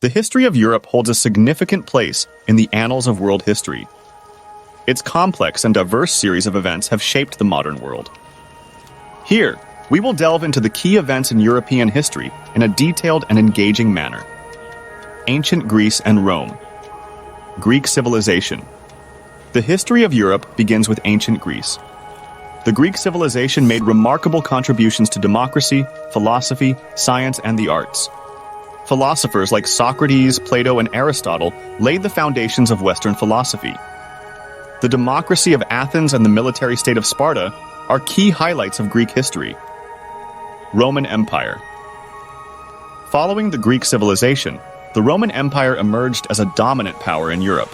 The history of Europe holds a significant place in the annals of world history. Its complex and diverse series of events have shaped the modern world. Here, we will delve into the key events in European history in a detailed and engaging manner. Ancient Greece and Rome. Greek civilization. The history of Europe begins with ancient Greece. The Greek civilization made remarkable contributions to democracy, philosophy, science, and the arts. Philosophers like Socrates, Plato, and Aristotle laid the foundations of Western philosophy. The democracy of Athens and the military state of Sparta are key highlights of Greek history. Roman Empire. Following the Greek civilization, the Roman Empire emerged as a dominant power in Europe.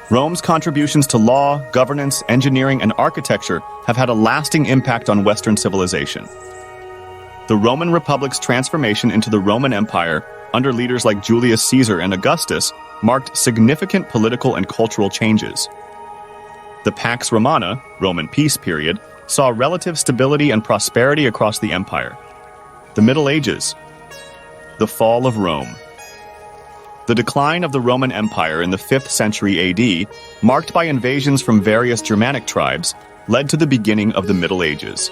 Rome's contributions to law, governance, engineering, and architecture have had a lasting impact on Western civilization. The Roman Republic's transformation into the Roman Empire, under leaders like Julius Caesar and Augustus, marked significant political and cultural changes. The Pax Romana, Roman peace period, saw relative stability and prosperity across the empire. The Middle Ages. The fall of Rome. The decline of the Roman Empire in the 5th century AD, marked by invasions from various Germanic tribes, led to the beginning of the Middle Ages.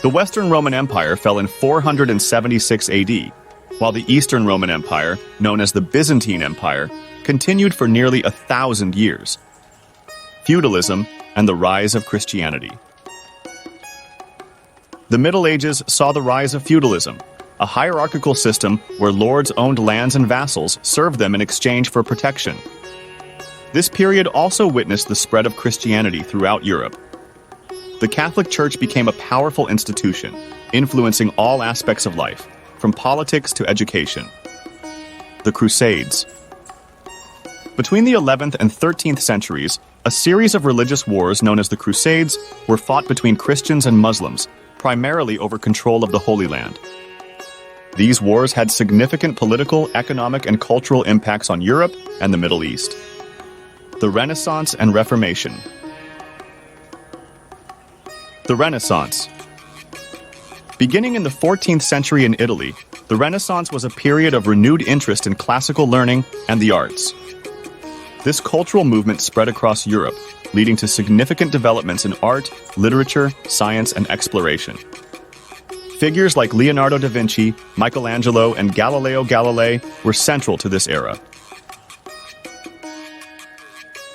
The Western Roman Empire fell in 476 AD, while the Eastern Roman Empire, known as the Byzantine Empire, continued for nearly 1,000 years. Feudalism and the rise of Christianity. The Middle Ages saw the rise of feudalism, a hierarchical system where lords owned lands and vassals served them in exchange for protection. This period also witnessed the spread of Christianity throughout Europe. The Catholic Church became a powerful institution, influencing all aspects of life, from politics to education. The Crusades. Between the 11th and 13th centuries, a series of religious wars known as the Crusades were fought between Christians and Muslims, primarily over control of the Holy Land. These wars had significant political, economic, and cultural impacts on Europe and the Middle East. The Renaissance and Reformation. The Renaissance. Beginning in the 14th century in Italy, the Renaissance was a period of renewed interest in classical learning and the arts. This cultural movement spread across Europe, leading to significant developments in art, literature, science, and exploration. Figures like Leonardo da Vinci, Michelangelo, and Galileo Galilei were central to this era.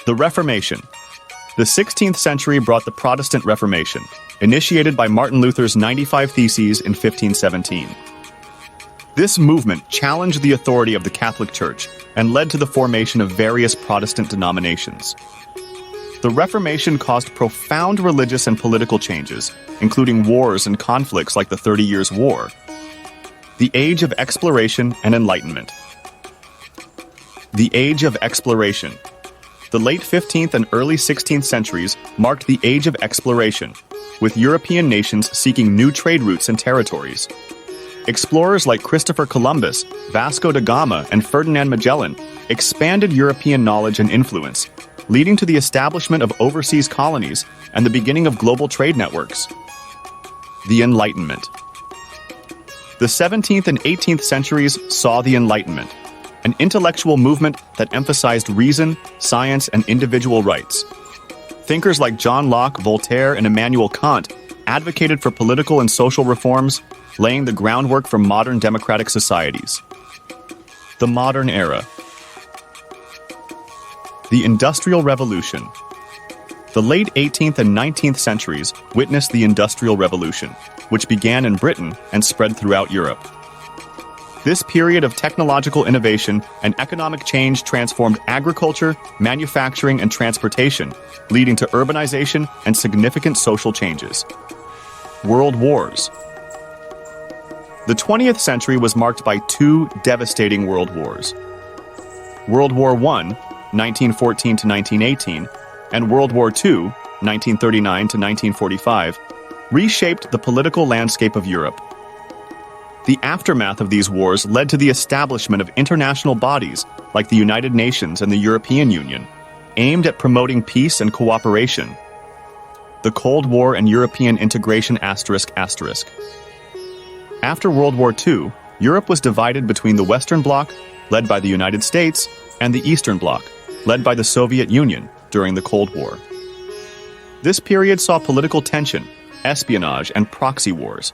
The Reformation. The 16th century brought the Protestant Reformation, initiated by Martin Luther's 95 Theses in 1517. This movement challenged the authority of the Catholic Church and led to the formation of various Protestant denominations. The Reformation caused profound religious and political changes, including wars and conflicts like the 30 Years' War. The Age of Exploration and Enlightenment. The Age of Exploration. The late 15th and early 16th centuries marked the Age of Exploration, with European nations seeking new trade routes and territories. Explorers like Christopher Columbus, Vasco da Gama, and Ferdinand Magellan expanded European knowledge and influence, leading to the establishment of overseas colonies and the beginning of global trade networks. The Enlightenment. The 17th and 18th centuries saw the Enlightenment, an intellectual movement that emphasized reason, science, and individual rights. Thinkers like John Locke, Voltaire, and Immanuel Kant advocated for political and social reforms, laying the groundwork for modern democratic societies. The Modern Era. The Industrial Revolution. The late 18th and 19th centuries witnessed the Industrial Revolution, which began in Britain and spread throughout Europe. This period of technological innovation and economic change transformed agriculture, manufacturing, and transportation, leading to urbanization and significant social changes. World Wars. The 20th century was marked by two devastating world wars. World War I, 1914 to 1918, and World War II, 1939 to 1945, reshaped the political landscape of Europe. The aftermath of these wars led to the establishment of international bodies like the United Nations and the European Union, aimed at promoting peace and cooperation. The Cold War and European integration ****. After World War II, Europe was divided between the Western Bloc, led by the United States, and the Eastern Bloc, led by the Soviet Union during the Cold War. This period saw political tension, espionage, and proxy wars.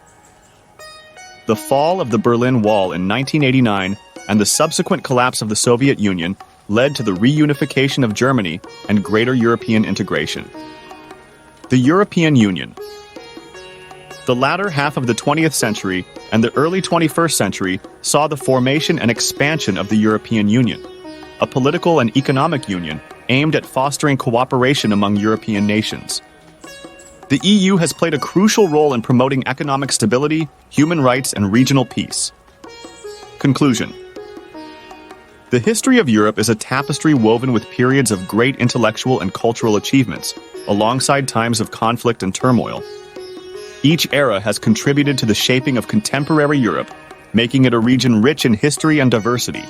The fall of the Berlin Wall in 1989 and the subsequent collapse of the Soviet Union led to the reunification of Germany and greater European integration. The European Union. The latter half of the 20th century and the early 21st century saw the formation and expansion of the European Union, a political and economic union aimed at fostering cooperation among European nations. The EU has played a crucial role in promoting economic stability, human rights, and regional peace. Conclusion. The history of Europe is a tapestry woven with periods of great intellectual and cultural achievements, alongside times of conflict and turmoil. Each era has contributed to the shaping of contemporary Europe, making it a region rich in history and diversity.